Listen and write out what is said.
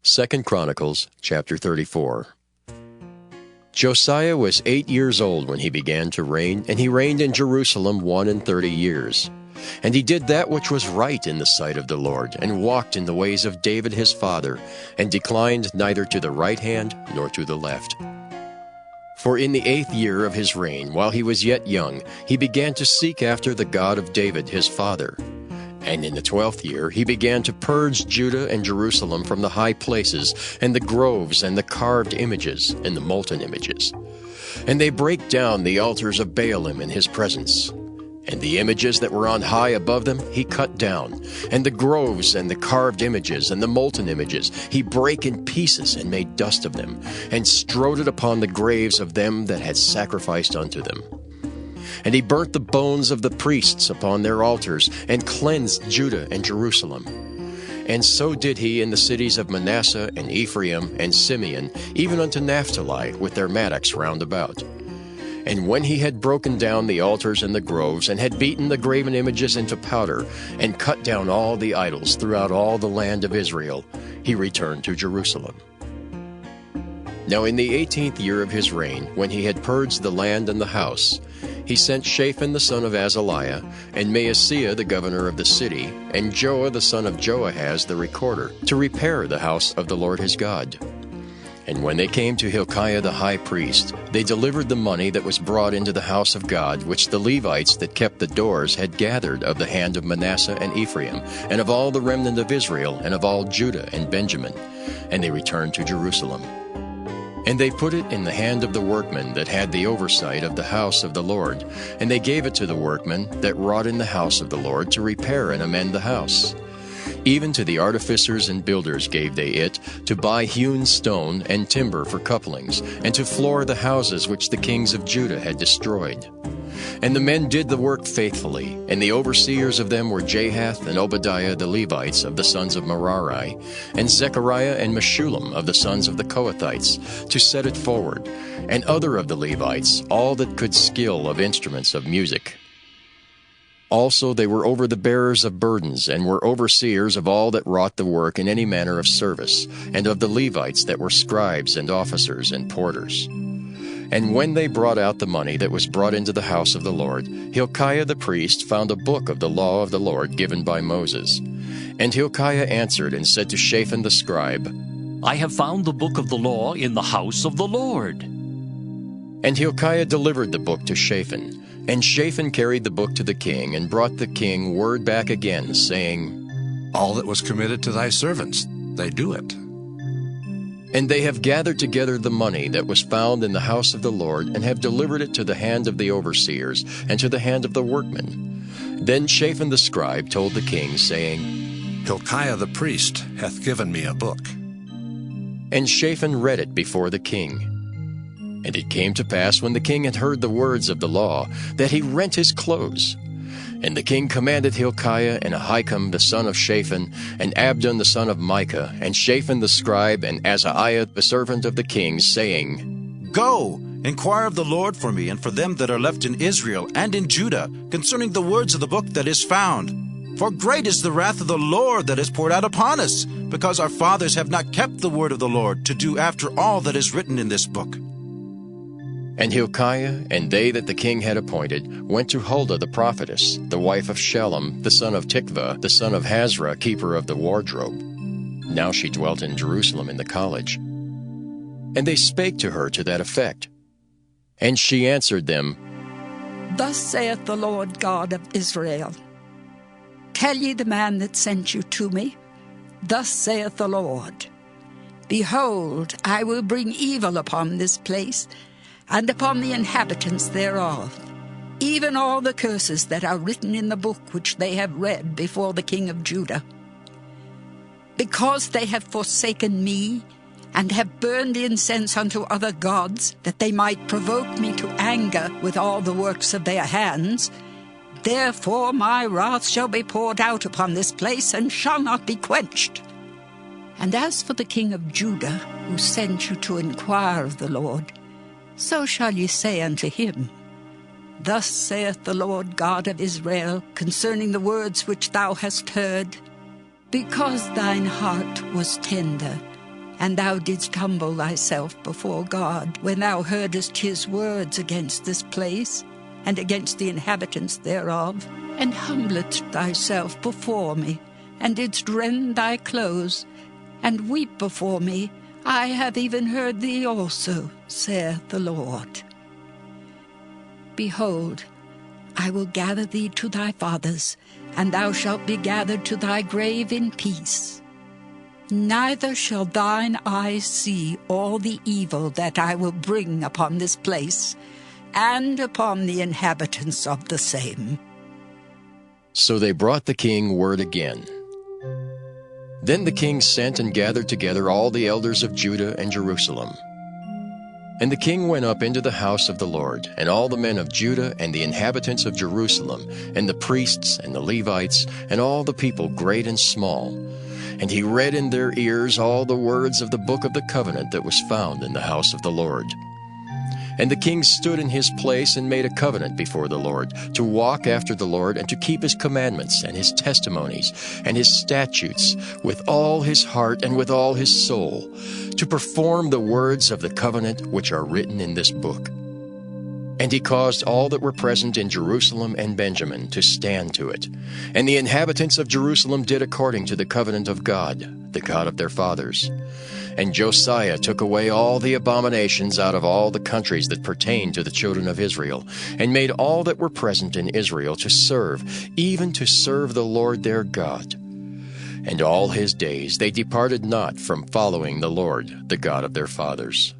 2 Chronicles chapter 34. Josiah was 8 years old when he began to reign, and he reigned in Jerusalem 31 years. And he did that which was right in the sight of the Lord, and walked in the ways of David his father, and declined neither to the right hand nor to the left. For in the 8th year of his reign, while he was yet young, he began to seek after the God of David his father. And in the 12th year he began to purge Judah and Jerusalem from the high places, and the groves, and the carved images, and the molten images. And they brake down the altars of Baalim in his presence. And the images that were on high above them he cut down, and the groves, and the carved images, and the molten images he brake in pieces, and made dust of them, and strode it upon the graves of them that had sacrificed unto them. And he burnt the bones of the priests upon their altars, and cleansed Judah and Jerusalem. And so did he in the cities of Manasseh, and Ephraim, and Simeon, even unto Naphtali, with their mattocks round about. And when he had broken down the altars and the groves, and had beaten the graven images into powder, and cut down all the idols throughout all the land of Israel, he returned to Jerusalem. Now in the 18th year of his reign, when he had purged the land and the house, he sent Shaphan the son of Azaliah, and Maaseiah the governor of the city, and Joah the son of Joahaz the recorder, to repair the house of the Lord his God. And when they came to Hilkiah the high priest, they delivered the money that was brought into the house of God, which the Levites that kept the doors had gathered of the hand of Manasseh and Ephraim, and of all the remnant of Israel, and of all Judah and Benjamin. And they returned to Jerusalem. And they put it in the hand of the workmen that had the oversight of the house of the Lord, and they gave it to the workmen that wrought in the house of the Lord to repair and amend the house. Even to the artificers and builders gave they it, to buy hewn stone and timber for couplings, and to floor the houses which the kings of Judah had destroyed. And the men did the work faithfully, and the overseers of them were Jahath and Obadiah the Levites of the sons of Merari, and Zechariah and Meshullam of the sons of the Kohathites, to set it forward, and other of the Levites, all that could skill of instruments of music. Also they were over the bearers of burdens, and were overseers of all that wrought the work in any manner of service, and of the Levites that were scribes and officers and porters. And when they brought out the money that was brought into the house of the Lord, Hilkiah the priest found a book of the law of the Lord given by Moses. And Hilkiah answered and said to Shaphan the scribe, I have found the book of the law in the house of the Lord. And Hilkiah delivered the book to Shaphan. And Shaphan carried the book to the king, and brought the king word back again, saying, All that was committed to thy servants, they do it. And they have gathered together the money that was found in the house of the Lord, and have delivered it to the hand of the overseers, and to the hand of the workmen. Then Shaphan the scribe told the king, saying, Hilkiah the priest hath given me a book. And Shaphan read it before the king. And it came to pass, when the king had heard the words of the law, that he rent his clothes. And the king commanded Hilkiah, and Ahikam the son of Shaphan, and Abdon the son of Micah, and Shaphan the scribe, and Azariah the servant of the king, saying, Go, inquire of the Lord for me, and for them that are left in Israel and in Judah, concerning the words of the book that is found. For great is the wrath of the Lord that is poured out upon us, because our fathers have not kept the word of the Lord, to do after all that is written in this book. And Hilkiah and they that the king had appointed went to Huldah the prophetess, the wife of Shallum, the son of Tikvah, the son of Hazra, keeper of the wardrobe. Now she dwelt in Jerusalem in the college. And they spake to her to that effect. And she answered them, Thus saith the Lord God of Israel, Tell ye the man that sent you to me, Thus saith the Lord, Behold, I will bring evil upon this place, and upon the inhabitants thereof, even all the curses that are written in the book which they have read before the king of Judah. Because they have forsaken me, and have burned incense unto other gods, that they might provoke me to anger with all the works of their hands, therefore my wrath shall be poured out upon this place, and shall not be quenched. And as for the king of Judah, who sent you to inquire of the Lord, so shall ye say unto him, Thus saith the Lord God of Israel concerning the words which thou hast heard, Because thine heart was tender, And thou didst humble thyself before God, when thou heardest his words against this place, and against the inhabitants thereof, and humbledst thyself before me, and didst rend thy clothes, and weep before me. I have even heard thee also, saith the Lord. Behold, I will gather thee to thy fathers, and thou shalt be gathered to thy grave in peace. Neither shall thine eyes see all the evil that I will bring upon this place, and upon the inhabitants of the same. So they brought the king word again. Then the king sent and gathered together all the elders of Judah and Jerusalem. And the king went up into the house of the Lord, and all the men of Judah and the inhabitants of Jerusalem, and the priests and the Levites, and all the people great and small. And he read in their ears all the words of the book of the covenant that was found in the house of the Lord. And the king stood in his place and made a covenant before the Lord, to walk after the Lord, and to keep his commandments and his testimonies and his statutes with all his heart and with all his soul, to perform the words of the covenant which are written in this book. And he caused all that were present in Jerusalem and Benjamin to stand to it. And the inhabitants of Jerusalem did according to the covenant of God, the God of their fathers. And Josiah took away all the abominations out of all the countries that pertained to the children of Israel, and made all that were present in Israel to serve, even to serve the Lord their God. And all his days they departed not from following the Lord, the God of their fathers.